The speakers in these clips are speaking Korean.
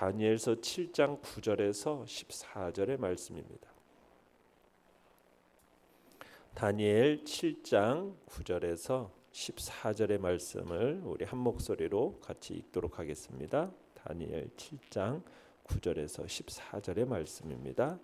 다니엘서 7장 9절에서 14절의 말씀입니다. 다니엘 7장 9절에서 14절의 말씀을 우리 한 목소리로 같이 읽도록 하겠습니다. 다니엘 7장 9절에서 14절의 말씀입니다.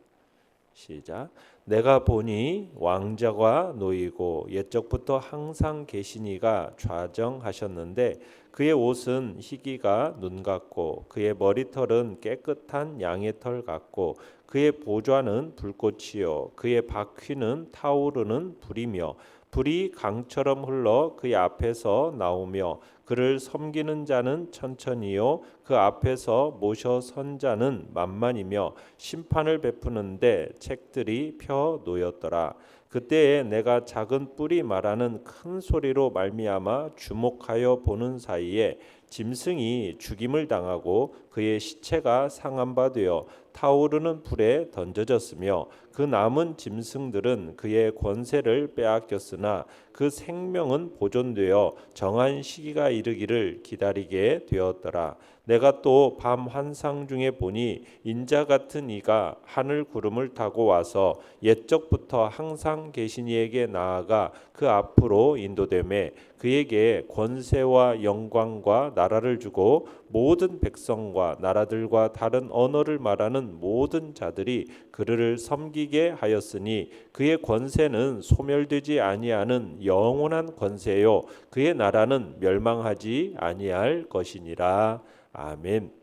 시작. 내가 보니 왕자가 놓이고 옛적부터 항상 계시니가 좌정하셨는데 그의 옷은 희기가 눈 같고 그의 머리털은 깨끗한 양의 털 같고 그의 보좌는 불꽃이요 그의 바퀴는 타오르는 불이며 불이 강처럼 흘러 그의 앞에서 나오며 그를 섬기는 자는 천천히요 그 앞에서 모셔 선 자는 만만이며 심판을 베푸는데 책들이 펴 놓였더라. 그때에 내가 작은 뿔이 말하는 큰 소리로 말미암아 주목하여 보는 사이에 짐승이 죽임을 당하고 그의 시체가 상한 바 되어 타오르는 불에 던져졌으며 그 남은 짐승들은 그의 권세를 빼앗겼으나 그 생명은 보존되어 정한 시기가 이르기를 기다리게 되었더라. 내가 또 밤 환상 중에 보니 인자 같은 이가 하늘 구름을 타고 와서 옛적부터 항상 계신 이에게 나아가 그 앞으로 인도되매 그에게 권세와 영광과 나라를 주고 모든 백성과 나라들과 다른 언어를 말하는 모든 자들이 그를 섬기게 하였으니 그의 권세는 소멸되지 아니하는 영원한 권세요 그의 나라는 멸망하지 아니할 것이니라. 아멘.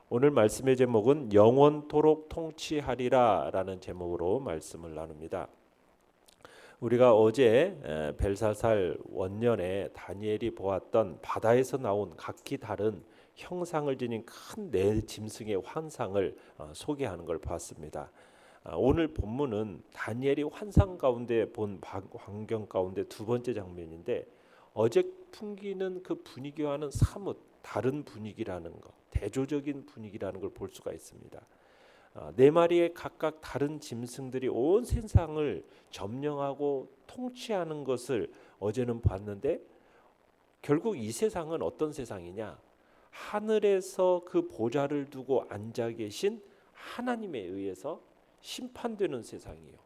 오늘 말씀의 제목은 영원토록 통치하리라 라는 제목으로 말씀을 나눕니다. 우리가 어제 벨사살 원년에 다니엘이 보았던 바다에서 나온 각기 다른 형상을 지닌 큰 네 짐승의 환상을 소개하는 걸 봤습니다. 오늘 본문은 다니엘이 환상 가운데 본 광경 가운데 두 번째 장면인데 어제 풍기는 그 분위기와는 사뭇 다른 분위기라는 것, 대조적인 분위기라는 걸 볼 수가 있습니다. 네 마리의 각각 다른 짐승들이 온 세상을 점령하고 통치하는 것을 어제는 봤는데 결국 이 세상은 어떤 세상이냐? 하늘에서 그 보좌를 두고 앉아 계신 하나님에 의해서 심판되는 세상이에요.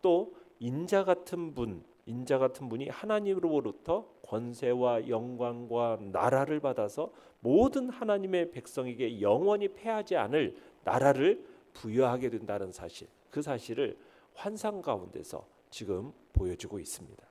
또 인자 같은 분이 하나님으로부터 권세와 영광과 나라를 받아서 모든 하나님의 백성에게 영원히 패하지 않을 나라를 부여하게 된다는 사실, 그 사실을 환상 가운데서 지금 보여주고 있습니다.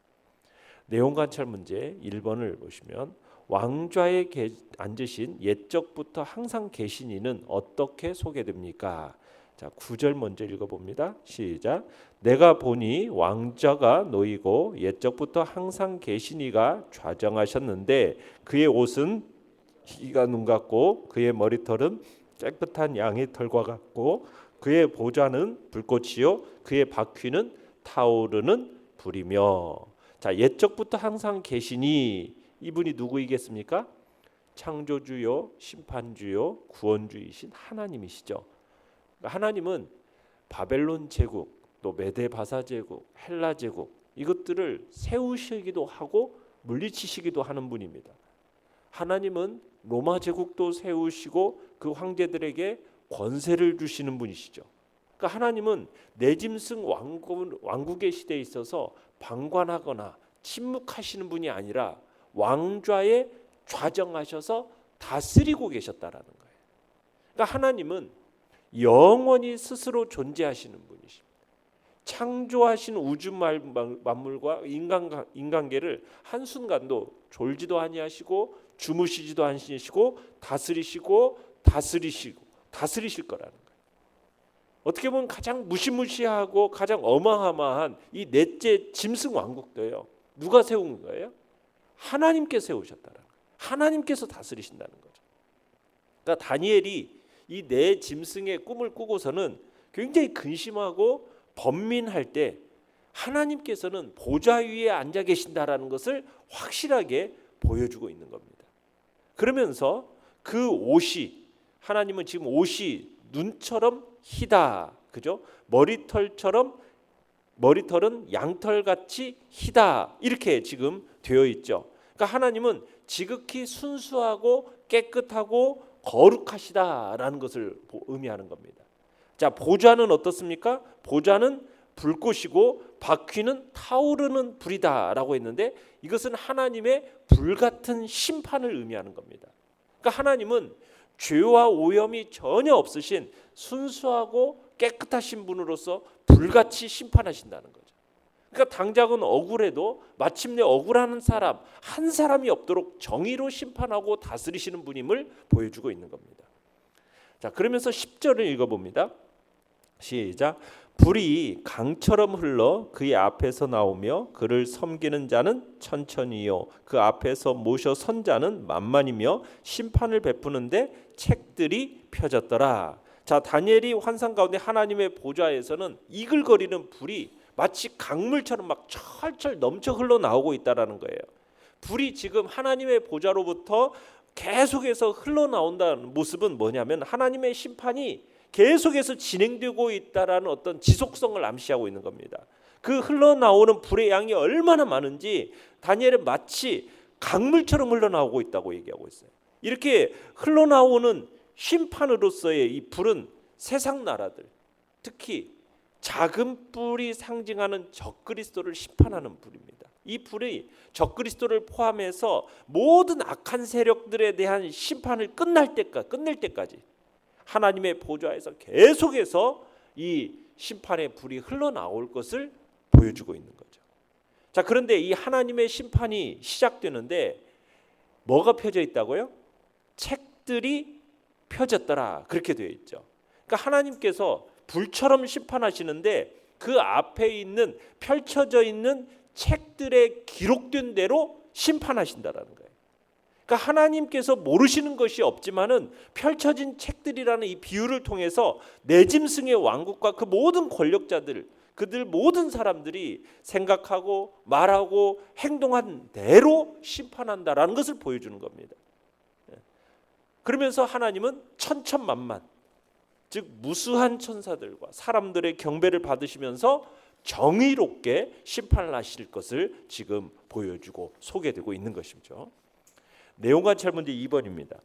내용 관찰 문제 1번을 보시면 왕좌에 앉으신 옛적부터 항상 계신 이는 어떻게 소개됩니까? 자, 9절 먼저 읽어봅니다. 시작. 내가 보니 왕자가 놓이고 옛적부터 항상 계신 이가 좌정하셨는데 그의 옷은 희기가 눈 같고 그의 머리털은 깨끗한 양의 털과 같고 그의 보좌는 불꽃이요 그의 바퀴는 타오르는 불이며. 자, 옛적부터 항상 계시니 이분이 누구이겠습니까? 창조주요 심판주요 구원주이신 하나님이시죠. 하나님은 바벨론 제국 또 메데바사 제국 헬라 제국 이것들을 세우시기도 하고 물리치시기도 하는 분입니다. 하나님은 로마 제국도 세우시고 그 황제들에게 권세를 주시는 분이시죠. 그러니까 하나님은 내짐승 왕국의 시대에 있어서 방관하거나 침묵하시는 분이 아니라 왕좌에 좌정하셔서 다스리고 계셨다라는 거예요. 그러니까 하나님은 영원히 스스로 존재하시는 분이십니다. 창조하신 우주 만물과 인간계를 한순간도 졸지도 아니하시고 주무시지도 않으시고 다스리시고 다스리실 거라는 거예요. 어떻게 보면 가장 무시무시하고 가장 어마어마한 이 넷째 짐승 왕국도요. 누가 세운 거예요? 하나님께 세우셨다는 거예요. 하나님께서 다스리신다는 거죠. 그러니까 다니엘이 이 네 짐승의 꿈을 꾸고서는 굉장히 근심하고 번민할 때 하나님께서는 보좌 위에 앉아 계신다라는 것을 확실하게 보여주고 있는 겁니다. 그러면서 그 옷이 하나님은 지금 옷이 눈처럼 희다. 그죠? 머리털은 양털같이 희다. 이렇게 지금 되어 있죠. 그러니까 하나님은 지극히 순수하고 깨끗하고 거룩하시다라는 것을 의미하는 겁니다. 자, 보좌는 어떻습니까? 보좌는 불꽃이고 바퀴는 타오르는 불이다라고 했는데 이것은 하나님의 불같은 심판을 의미하는 겁니다. 그러니까 하나님은 죄와 오염이 전혀 없으신 순수하고 깨끗하신 분으로서 불같이 심판하신다는 거죠. 그러니까 당장은 억울해도 마침내 억울한 사람 한 사람이 없도록 정의로 심판하고 다스리시는 분임을 보여주고 있는 겁니다. 자, 그러면서 10절을 읽어봅니다. 시작. 불이 강처럼 흘러 그의 앞에서 나오며 그를 섬기는 자는 천천히요 그 앞에서 모셔 선 자는 만만이며 심판을 베푸는데 책들이 펴졌더라. 자, 다니엘이 환상 가운데 하나님의 보좌에서는 이글거리는 불이 마치 강물처럼 막 철철 넘쳐 흘러나오고 있다라는 거예요. 불이 지금 하나님의 보좌로부터 계속해서 흘러나온다는 모습은 뭐냐면 하나님의 심판이 계속해서 진행되고 있다라는 어떤 지속성을 암시하고 있는 겁니다. 그 흘러나오는 불의 양이 얼마나 많은지 다니엘은 마치 강물처럼 흘러나오고 있다고 얘기하고 있어요. 이렇게 흘러나오는 심판으로서의 이 불은 세상 나라들, 특히 작은 뿔이 상징하는 적그리스도를 심판하는 불입니다. 이 불이 적그리스도를 포함해서 모든 악한 세력들에 대한 심판을 끝낼 때까지 하나님의 보좌에서 계속해서 이 심판의 불이 흘러나올 것을 보여주고 있는 거죠. 자, 그런데 이 하나님의 심판이 시작되는데 뭐가 펴져 있다고요? 책들이 펴졌더라, 그렇게 되어 있죠. 그러니까 하나님께서 불처럼 심판하시는데 그 앞에 있는 펼쳐져 있는 책들에 기록된 대로 심판하신다라는 거예요. 그러니까 하나님께서 모르시는 것이 없지만은 펼쳐진 책들이라는 이 비유를 통해서 내 짐승의 왕국과 그 모든 권력자들, 그들 모든 사람들이 생각하고 말하고 행동한 대로 심판한다라는 것을 보여주는 겁니다. 그러면서 하나님은 천천만만, 즉 무수한 천사들과 사람들의 경배를 받으시면서 정의롭게 심판을 하실 것을 지금 보여주고 소개되고 있는 것이죠. 내용관찰 문제 2번입니다.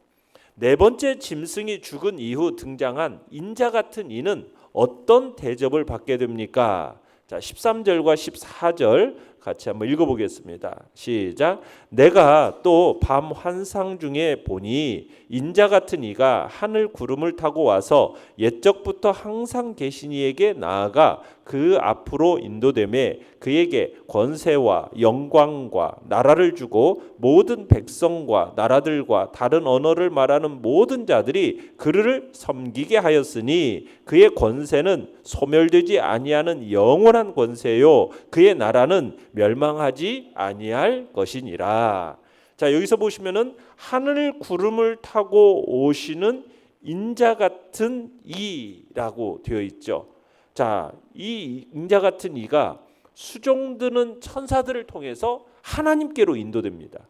네 번째 짐승이 죽은 이후 등장한 인자 같은 이는 어떤 대접을 받게 됩니까? 자, 13절과 14절 같이 한번 읽어보겠습니다. 시작. 내가 또 밤 환상 중에 보니 인자 같은 이가 하늘 구름을 타고 와서 옛적부터 항상 계신 이에게 나아가 그 앞으로 인도되매 그에게 권세와 영광과 나라를 주고 모든 백성과 나라들과 다른 언어를 말하는 모든 자들이 그를 섬기게 하였으니 그의 권세는 소멸되지 아니하는 영원한 권세요 그의 나라는 멸망하지 아니할 것이니라. 자, 여기서 보시면은 하늘 구름을 타고 오시는 인자 같은 이라고 되어 있죠. 자, 이 인자 같은 이가 수종드는 천사들을 통해서 하나님께로 인도됩니다.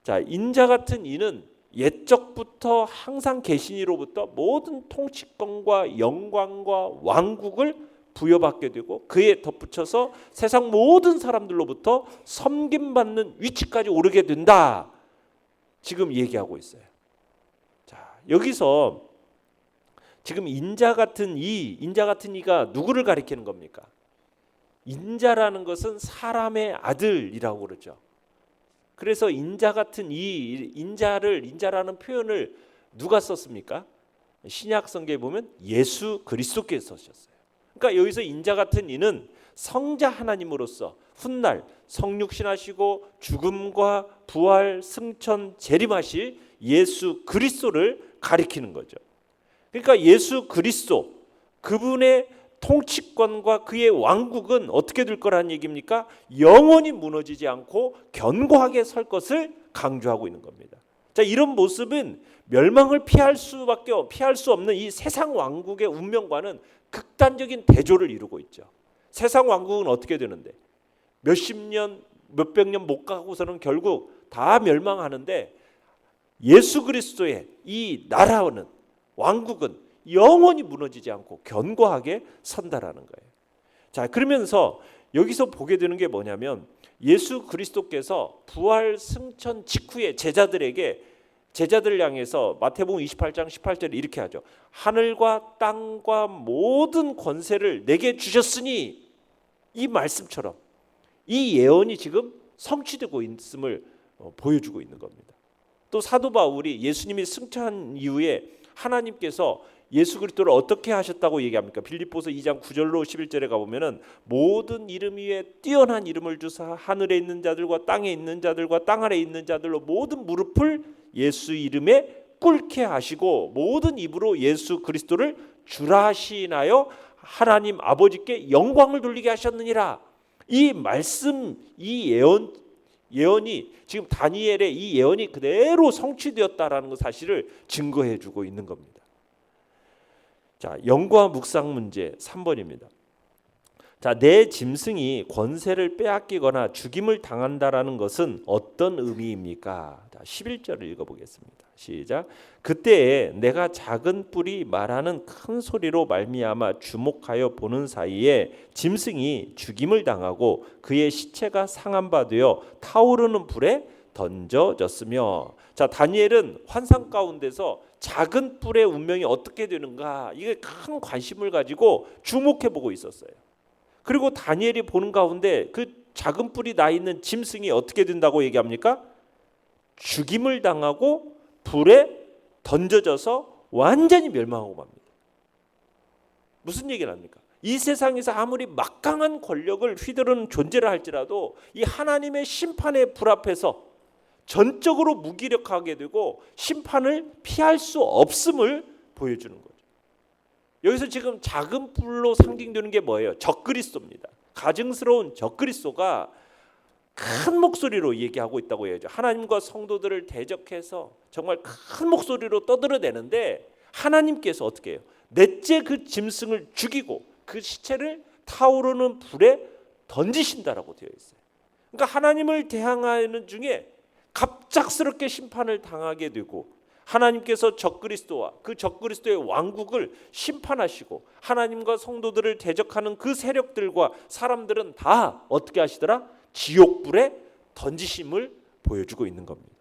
자, 인자 같은 이는 옛적부터 항상 계신 이로부터 모든 통치권과 영광과 왕국을 부여받게 되고 그에 덧붙여서 세상 모든 사람들로부터 섬김받는 위치까지 오르게 된다. 지금 얘기하고 있어요. 자, 여기서 지금 인자 같은 이가 누구를 가리키는 겁니까? 인자라는 것은 사람의 아들이라고 그러죠. 그래서 인자 같은 인자라는 표현을 누가 썼습니까? 신약 성경에 보면 예수 그리스도께서 썼어요. 그러니까 여기서 인자 같은 이는 성자 하나님으로서 훗날 성육신하시고 죽음과 부활, 승천, 재림하실 예수 그리스도를 가리키는 거죠. 그러니까 예수 그리스도 그분의 통치권과 그의 왕국은 어떻게 될 거라는 얘기입니까? 영원히 무너지지 않고 견고하게 설 것을 강조하고 있는 겁니다. 자, 이런 모습은 멸망을 피할 수 없는 이 세상 왕국의 운명과는 극단적인 대조를 이루고 있죠. 세상 왕국은 어떻게 되는데 몇십 년, 몇백 년 못 가고서는 결국 다 멸망하는데 예수 그리스도의 이 나라는 왕국은 영원히 무너지지 않고 견고하게 선다라는 거예요. 자, 그러면서 여기서 보게 되는 게 뭐냐면 예수 그리스도께서 부활 승천 직후에 제자들에게 제자들 향해서 마태복음 28장 18절에 이렇게 하죠. 하늘과 땅과 모든 권세를 내게 주셨으니, 이 말씀처럼 이 예언이 지금 성취되고 있음을 보여주고 있는 겁니다. 또 사도 바울이 예수님이 승천한 이후에 하나님께서 예수 그리스도를 어떻게 하셨다고 얘기합니까? 빌립보서 2장 9절로 11절에 가보면은 모든 이름 위에 뛰어난 이름을 주사 하늘에 있는 자들과 땅에 있는 자들과 땅 아래에 있는 자들로 모든 무릎을 예수 이름에 꿇게 하시고 모든 입으로 예수 그리스도를 주라 하시나요 하나님 아버지께 영광을 돌리게 하셨느니라. 이 말씀, 이 예언이 지금 다니엘의 이 예언이 그대로 성취되었다라는 사실을 증거해 주고 있는 겁니다. 자, 연구와 묵상 문제 3번입니다. 자, 내 짐승이 권세를 빼앗기거나 죽임을 당한다라는 것은 어떤 의미입니까? 자, 11절을 읽어보겠습니다. 시작. 그때에 내가 작은 뿔이 말하는 큰 소리로 말미암아 주목하여 보는 사이에 짐승이 죽임을 당하고 그의 시체가 상한 바 되어 타오르는 불에 던져졌으며. 자, 다니엘은 환상 가운데서 작은 뿔의 운명이 어떻게 되는가, 이게 큰 관심을 가지고 주목해 보고 있었어요. 그리고 다니엘이 보는 가운데 그 작은 뿔이 나 있는 짐승이 어떻게 된다고 얘기합니까? 죽임을 당하고 불에 던져져서 완전히 멸망하고 맙니다. 무슨 얘기를 합니까? 이 세상에서 아무리 막강한 권력을 휘두르는 존재라 할지라도 이 하나님의 심판의 불 앞에서 전적으로 무기력하게 되고 심판을 피할 수 없음을 보여주는 거죠. 여기서 지금 작은 뿔로 상징되는 게 뭐예요? 적그리스도입니다. 가증스러운 적그리스도가 큰 목소리로 얘기하고 있다고 해야죠. 하나님과 성도들을 대적해서 정말 큰 목소리로 떠들어대는데 하나님께서 어떻게 해요? 넷째 그 짐승을 죽이고 그 시체를 타오르는 불에 던지신다라고 되어 있어요. 그러니까 하나님을 대항하는 중에 갑작스럽게 심판을 당하게 되고 하나님께서 적그리스도와 그 적그리스도의 왕국을 심판하시고 하나님과 성도들을 대적하는 그 세력들과 사람들은 다 어떻게 하시더라? 지옥불에 던지심을 보여주고 있는 겁니다.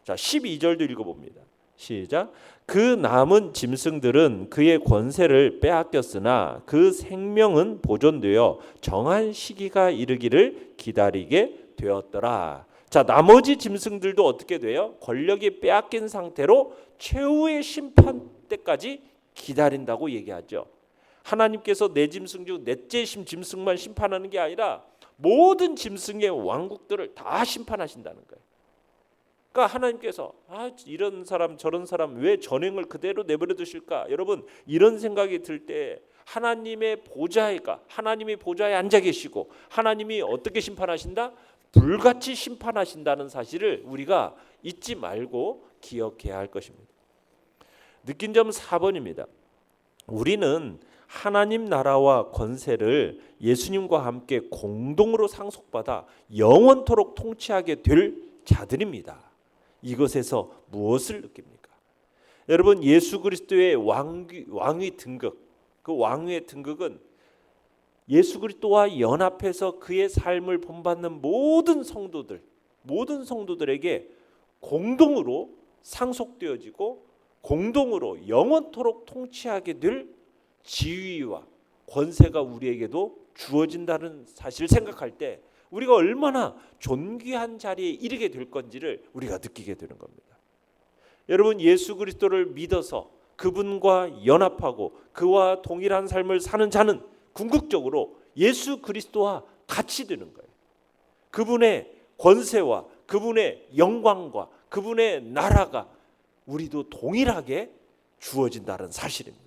자, 12절도 읽어봅니다. 시작. 그 남은 짐승들은 그의 권세를 빼앗겼으나 그 생명은 보존되어 정한 시기가 이르기를 기다리게 되었더라. 자, 나머지 짐승들도 어떻게 돼요? 권력이 빼앗긴 상태로 최후의 심판 때까지 기다린다고 얘기하죠. 하나님께서 내 짐승 중 넷째 짐승만 심판하는 게 아니라 모든 짐승의 왕국들을 다 심판하신다는 거예요. 그러니까 하나님께서 이런 사람 저런 사람 왜 전행을 그대로 내버려 두실까? 여러분, 이런 생각이 들 때 하나님의 보좌에 앉아 계시고 하나님이 어떻게 심판하신다? 불같이 심판하신다는 사실을 우리가 잊지 말고 기억해야 할 것입니다. 느낀 점 4번입니다. 우리는 하나님 나라와 권세를 예수님과 함께 공동으로 상속받아 영원토록 통치하게 될 자들입니다. 이것에서 무엇을 느낍니까? 여러분, 예수 그리스도의 왕위 등극, 그 왕위의 등극은 예수 그리스도와 연합해서 그의 삶을 본받는 모든 성도들에게 공동으로 상속되어지고 공동으로 영원토록 통치하게 될 지위와 권세가 우리에게도 주어진다는 사실을 생각할 때 우리가 얼마나 존귀한 자리에 이르게 될 건지를 우리가 느끼게 되는 겁니다. 여러분, 예수 그리스도를 믿어서 그분과 연합하고 그와 동일한 삶을 사는 자는 궁극적으로 예수 그리스도와 같이 되는 거예요. 그분의 권세와 그분의 영광과 그분의 나라가 우리도 동일하게 주어진다는 사실입니다.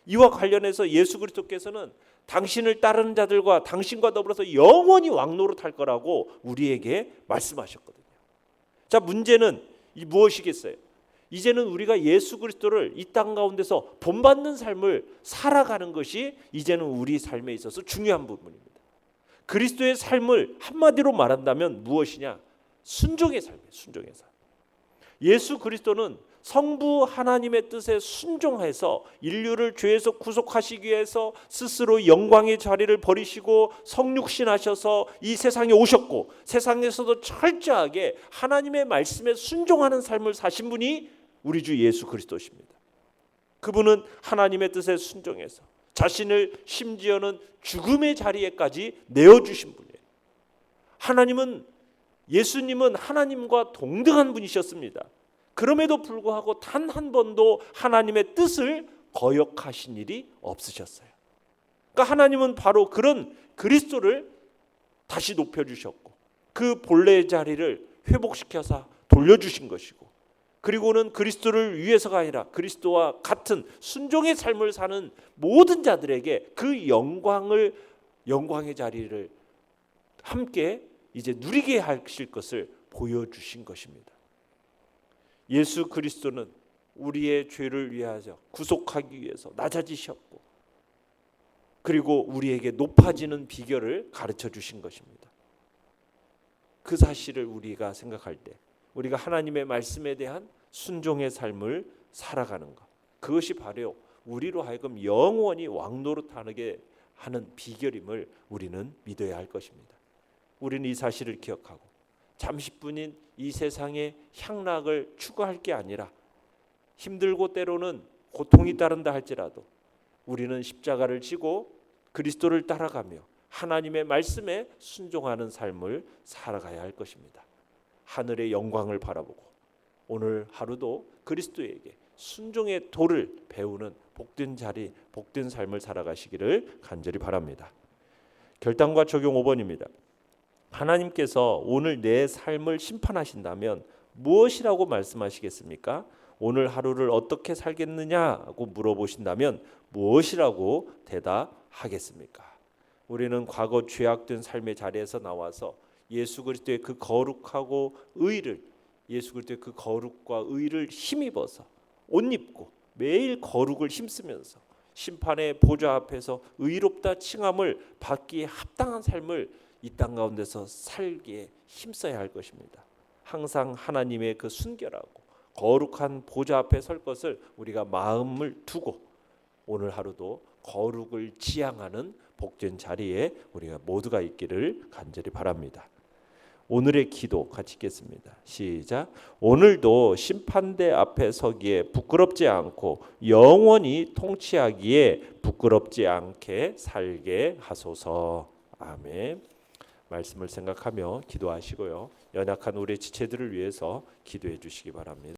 이와 관련해서 예수 그리스도께서는 당신을 따르는 자들과 당신과 더불어서 영원히 왕노릇할 거라고 우리에게 말씀하셨거든요. 자, 문제는 무엇이겠어요? 이제는 우리가 예수 그리스도를 이 땅 가운데서 본받는 삶을 살아가는 것이 이제는 우리 삶에 있어서 중요한 부분입니다. 그리스도의 삶을 한마디로 말한다면 무엇이냐? 순종의 삶이에요. 순종의 삶. 예수 그리스도는 성부 하나님의 뜻에 순종해서 인류를 죄에서 구속하시기 위해서 스스로 영광의 자리를 버리시고 성육신하셔서 이 세상에 오셨고, 세상에서도 철저하게 하나님의 말씀에 순종하는 삶을 사신 분이 우리 주 예수 그리스도십니다. 그분은 하나님의 뜻에 순종해서 자신을 심지어는 죽음의 자리에까지 내어주신 분이에요. 예수님은 하나님과 동등한 분이셨습니다. 그럼에도 불구하고 단 한 번도 하나님의 뜻을 거역하신 일이 없으셨어요. 그러니까 하나님은 바로 그런 그리스도를 다시 높여주셨고, 그 본래의 자리를 회복시켜서 돌려주신 것이고, 그리고는 그리스도를 위해서가 아니라 그리스도와 같은 순종의 삶을 사는 모든 자들에게 그 영광의 자리를 함께 이제 누리게 하실 것을 보여주신 것입니다. 예수 그리스도는 우리의 죄를 위하여 구속하기 위해서 낮아지셨고, 그리고 우리에게 높아지는 비결을 가르쳐 주신 것입니다. 그 사실을 우리가 생각할 때 우리가 하나님의 말씀에 대한 순종의 삶을 살아가는 것, 그것이 바로 우리로 하여금 영원히 왕노릇하게 하는 비결임을 우리는 믿어야 할 것입니다. 우리는 이 사실을 기억하고 잠시뿐인 이 세상의 향락을 추구할 게 아니라, 힘들고 때로는 고통이 따른다 할지라도 우리는 십자가를 지고 그리스도를 따라가며 하나님의 말씀에 순종하는 삶을 살아가야 할 것입니다. 하늘의 영광을 바라보고 오늘 하루도 그리스도에게 순종의 도를 배우는 복된 자리, 복된 삶을 살아가시기를 간절히 바랍니다. 결단과 적용 5번입니다. 하나님께서 오늘 내 삶을 심판하신다면 무엇이라고 말씀하시겠습니까? 오늘 하루를 어떻게 살겠느냐고 물어보신다면 무엇이라고 대답하겠습니까? 우리는 과거 죄악된 삶의 자리에서 나와서 예수 그리스도의 그 거룩하고 의를, 예수 그리스도의 그 거룩과 의를 힘입어서 옷 입고 매일 거룩을 힘쓰면서 심판의 보좌 앞에서 의롭다 칭함을 받기에 합당한 삶을 이 땅 가운데서 살기에 힘써야 할 것입니다. 항상 하나님의 그 순결하고 거룩한 보좌 앞에 설 것을 우리가 마음을 두고 오늘 하루도 거룩을 지향하는 복된 자리에 우리가 모두가 있기를 간절히 바랍니다. 오늘의 기도 같이 읽겠습니다. 시작. 오늘도 심판대 앞에 서기에 부끄럽지 않고 영원히 통치하기에 부끄럽지 않게 살게 하소서. 아멘. 말씀을 생각하며 기도하시고요. 연약한 우리 지체들을 위해서 기도해 주시기 바랍니다.